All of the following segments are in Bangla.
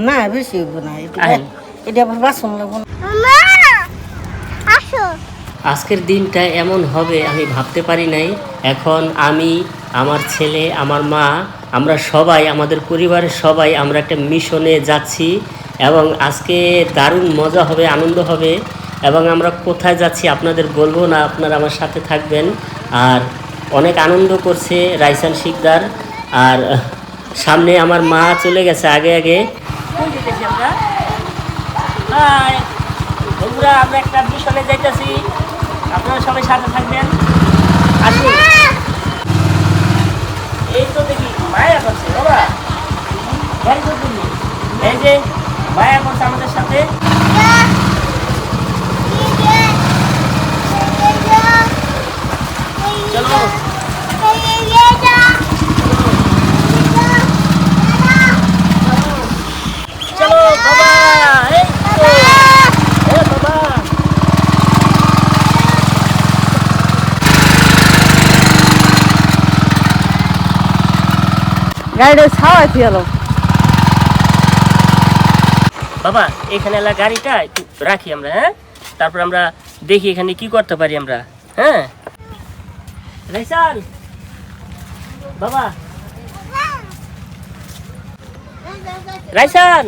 না বেশি হইব না, এটা আবার বাসন লাগবো না। আজকের দিনটা এমন হবে আমি ভাবতে পারি নাই। এখন আমি, আমার ছেলে, আমার মা, আমরা সবাই, আমাদের পরিবারের সবাই আমরা একটা মিশনে যাচ্ছি এবং আজকে দারুণ মজা হবে, আনন্দ হবে। এবং আমরা কোথায় যাচ্ছি আপনাদের বলবো না, আপনারা আমার সাথে থাকবেন। আর অনেক আনন্দ করছে রাইসান শিকদার। আর সামনে আমার মা চলে গেছে আগে আগে। আমরা বন্ধুরা আমরা একটা মিশনে যাইতেছি, আপনারা সবাই সাথে থাকবেন। আসুন। এই তো দেখি মায়া করছে বাবা, এই যে মায়া করছে আমাদের সাথে। চলো চলো বাবা, এই তো বাবা। গাড়িটা ছাওয়াইতে গেল। বাবা এখানে এলা গাড়িটা একটু রাখি আমরা, হ্যাঁ? তারপর আমরা দেখি এখানে কি করতে পারি আমরা, হ্যাঁ? রাইসান বাবা, রাইসান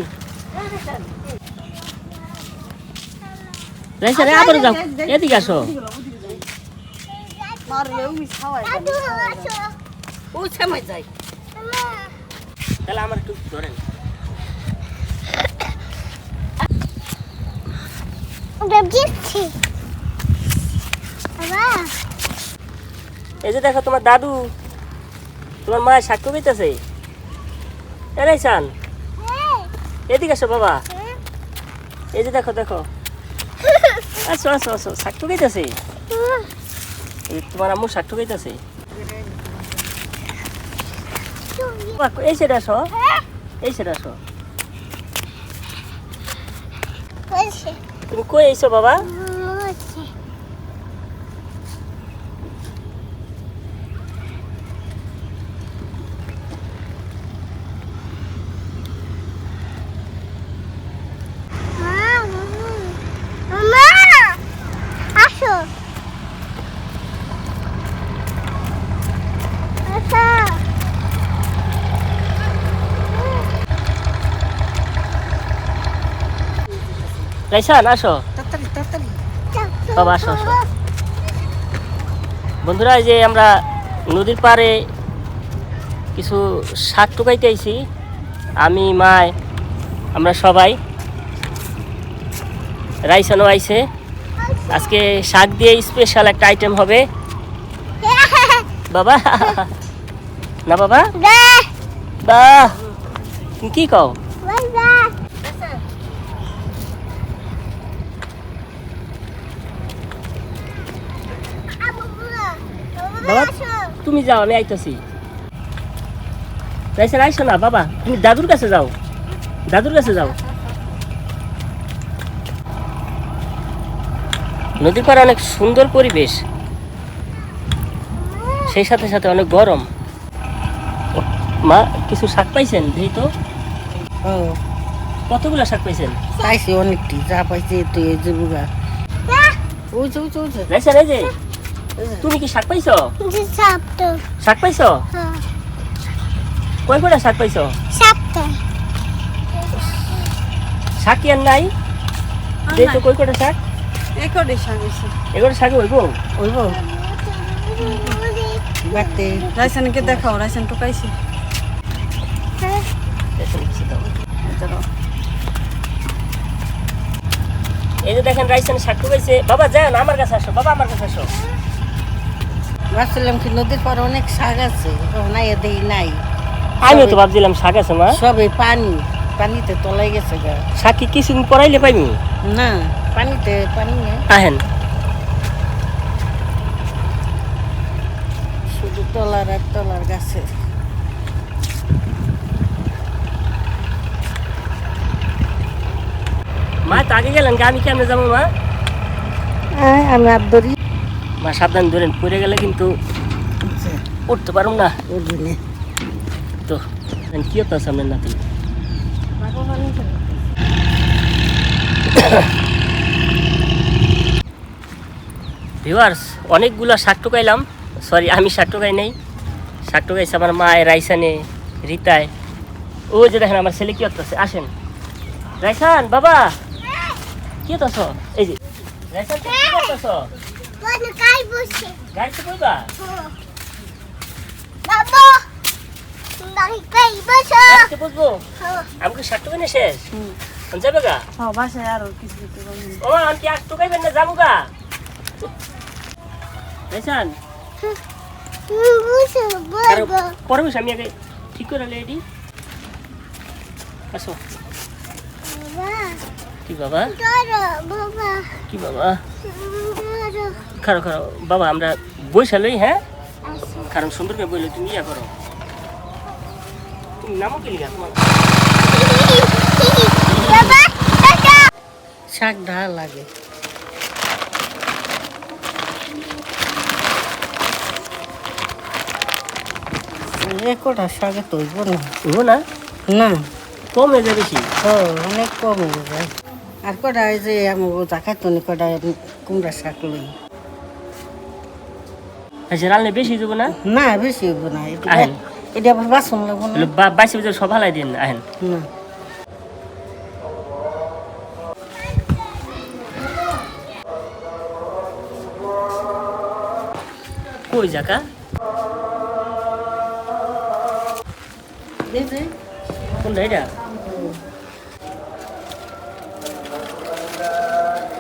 রাইসান আবার যাও, এদিকে আসো। তাহলে আমার একটু ধরেন। এই যে দেখো তোমার দাদু, তোমার মায়ের সাক্ষ্য পেতেছে। রাইসান এদিকে আসো বাবা, এই যে দেখো দেখো, আসো আসো আসো, সাক্ষ্য পেতেছে। তোমার আম্মু সাক্ষ্য পেতেছে। এই সেটা আসো, এই সেটা আসো। তুমি কই আইছো বাবা? রাইসান আসো বাবা, আসো আসো। বন্ধুরা এই যে আমরা নদীর পাড়ে কিছু শাক টুকাইতে আইছি, আমি মায় আমরা সবাই। রাইসানও আইছে। আজকে শাক দিয়ে স্পেশাল একটা আইটেম হবে বাবা। না বাবা, বাহ কি কও? বাবা তুমি যাও, আমি আইতেছি। রাইসান আইসো না বাবা, তুমি দাদুর কাছে যাও, দাদুর কাছে যাও। নদীর পাড়ে অনেক সুন্দর পরিবেশ, সেই সাথে সাথে অনেক গরম। মা কিছু শাক পাইছেন? দেখি তো কতগুলা শাক পাইছেন? পাইছি অনেকটি, যা পাইছি তুই এই যে বুগা। রাইসান এই যে তুমি কি শাক পাইছো? শাক পাইছো? কয় কয়টা শাক পাইছো? শাক কি আর নাই? দেই তো কয় কয়টা শাক? এগুলো শাক হইব? হইব বাড়তে। রাইসানকে দেখাও, রাইসান টুকাইছি। এই যে দেখেন রাইসান শাক টুকাইছে। বাবা যাও না, আমার কাছে আসো বাবা, আমার কাছে আসো। ভাবছিলাম কি নদীর পরে অনেক শাক আছে, নাই দেই নাই। আমিও তো ভাবছিলাম শাক আছে মা। সবে পানি, পানিতে তলাই গেছে গা। শাক কি কিছুদিন পরাইলে পাইনি? না পানিতে, পানি নেই, আহেন শুধু তলার আর তলার গাছে। মা তো আগে গেলেন, আমি কেমনে যাবো মা? আমি আর ধরি। মা সাবধান ধরেন, পড়ে গেলে কিন্তু উঠতে পারুম না। উঠবি না তো কি হতো সামনে নাতি? শাকও বানিয়েছে। ভিউয়ার্স, অনেকগুলো শাক টুকাইলাম। সরি, আমি শাক টুকাই নাই, শাক টুকাইছে আমার মায়ের, রাইসানে, রিতায়। ও যে দেখেন আমার ছেলে কি করতেছে, আসেন। রাইসান বাবা, কি করতেছ? এই যে রাইসান, তুমি কি করতেছ? গাড়িতে কইবা? গাড়িতে বসবো? আমাকে শাক টুকাই না শেষ যাবে গা? বাসায় আরো কিছু কিছু করবেন। ও আমি কি আর টুকাইবেন না, যাবো গা? রাইসান পরমেশ, আমি আগে ঠিক করে রেডি। আসো। কি বাবা? কি বাবা? খারো খারো বাবা, আমরা বৈশালই। হ্যাঁ, কারণ সুন্দর করে বললে তুমি ইয়া করো। তুমি নামও কি লিখা তোমার? শাক ঢাল লাগে। কটা শাকে তৈব না। ও না, না, কম হয়ে যাবে বেশি। অনেক কম হয়ে যায়। আর কটা এই যে আমার দেখাতো না, কটা কুমড়া শাক লই। আচ্ছা, রান্না বেশি দেবো না? না, বেশি হইব না। আহেন। এটা আবার বাসন লাগবো না। বাইশে বাজে সব হালাই দিন। আহেন। না, কই জাকা? এই যে কোনটা এটা?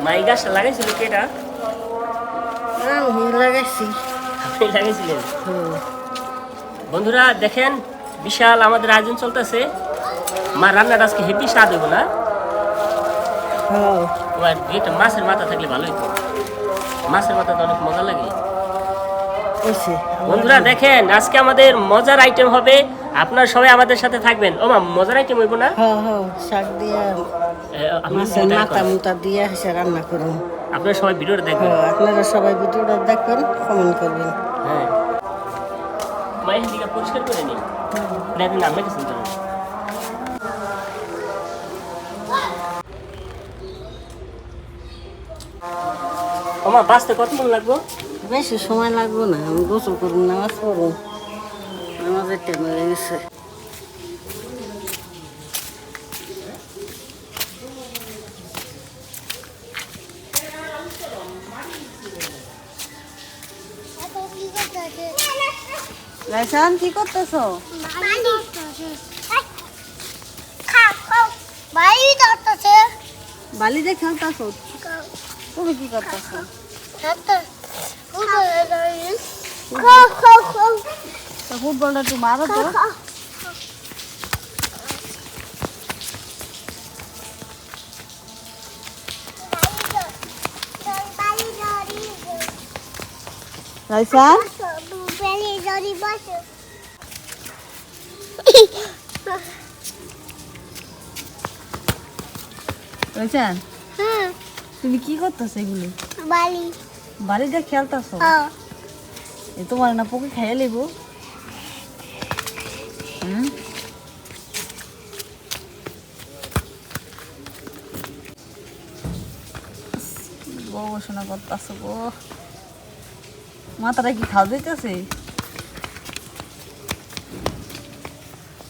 মাই গাছটা লাগাইছিল কি এটা? আমি লাগাইছি। আপনি লাগাইছিলেন? বন্ধুরা দেখেন, বিশাল আমাদের আয়োজন চলতেছে। মা রান্নার আজকে হেভি স্বাদ হইব না? আর এটা মাছের মাথা থাকলে ভালো হইতো। মাছের মাথা তো অনেক মজা লাগে। বন্ধুরা দেখেন, আজকে আমাদের মজার আইটেম হবে। আপনারা সবাই আমাদের সাথে থাকবেন। ও মা, মজার আইটেম হইব না? শাক দিয়া আপনি মাথা মুতা দিয়ে রান্না করুন। আপনারা সবাই ভিডিওটা দেখবেন। আপনারা সবাই ভিডিওটা দেখবেন, কমেন্ট করবেন। হ্যাঁ, মায়ের দিকে পরিষ্কার করে নিন। আপনি নামে গেছেন তো? আমার বাঁচতে কতক্ষণ লাগবো? বেশি সময় লাগবে না। আমি গোসল করুন, নামাজ পড়ুন। নামাজের টাইম হয়ে গেছে। রাইসান, কি করতেছো? বালি দিয়ে খেলতেছো? তুমি কি করতেছো? ফুটবলটা একটু মারো তো। রাইসান, রাইসান, তুমি কি করতেছো এগুলো? বালি দিয়ে খেলতেছো? তোমার না পোকে খাইয়ে লিব? গবেষণা করতেছো গো, মাথাটা কি খাওয়া দিতেছে?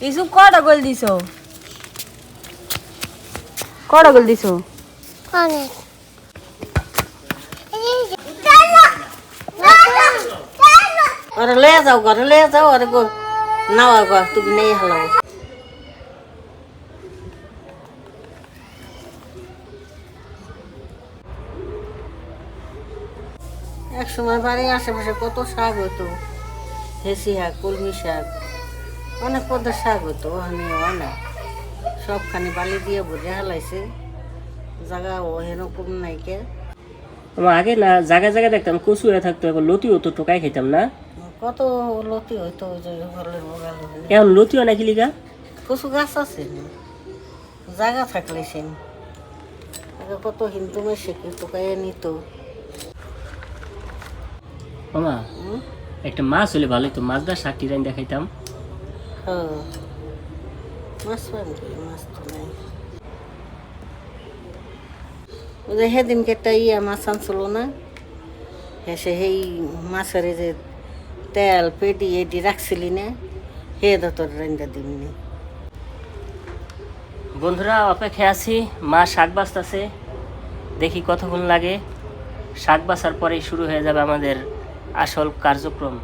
এইসব কটা গোল দিছো? কটা গোল দিছো? ওরে লয়ে যাও, ঘরে লয়ে যাও। ওরে নাও, তুমি নেই হালাও। এক সময় বাড়ির আশেপাশে কত শাক হতো। হেসি শাক, কলমি শাক, অনেক পদের শাক হতো। ওখানে অনেক সবখানে বালি দিয়ে ভরে হালাইছে। জায়গা ও এরকম নাইকে। আমার আগে না জায়গায় জায়গায় দেখতাম কচু হয়ে থাকতো, এখন লতি হতো, টোকাই খেতাম না? কত লতি হইতো যে ঘরের বগাল। এখন লতিও নাকি লিগা? কচু গাছ আছে, জায়গা থাকলে সে কত হিন্দু মেশে টোকাইয়ে নিত। মামা, একটা মাছ হলে ভালো হতো, মাছ দা শাকটি রান দেখাইতাম। মাছ পান, মাছ তো নাই। ওই যে সেদিনকে একটা মাছ আনছিল না, হেসে সেই মাছের এই যে তেল পেটি এটি রাখছিলি না, হে তোর রান্দা দিমনি। বন্ধুরা অপেক্ষায় আছি, মা শাক বাছতেছে, দেখি কতক্ষণ লাগে। শাক বাছার পরেই শুরু হয়ে যাবে আমাদের আসল কার্যক্রম।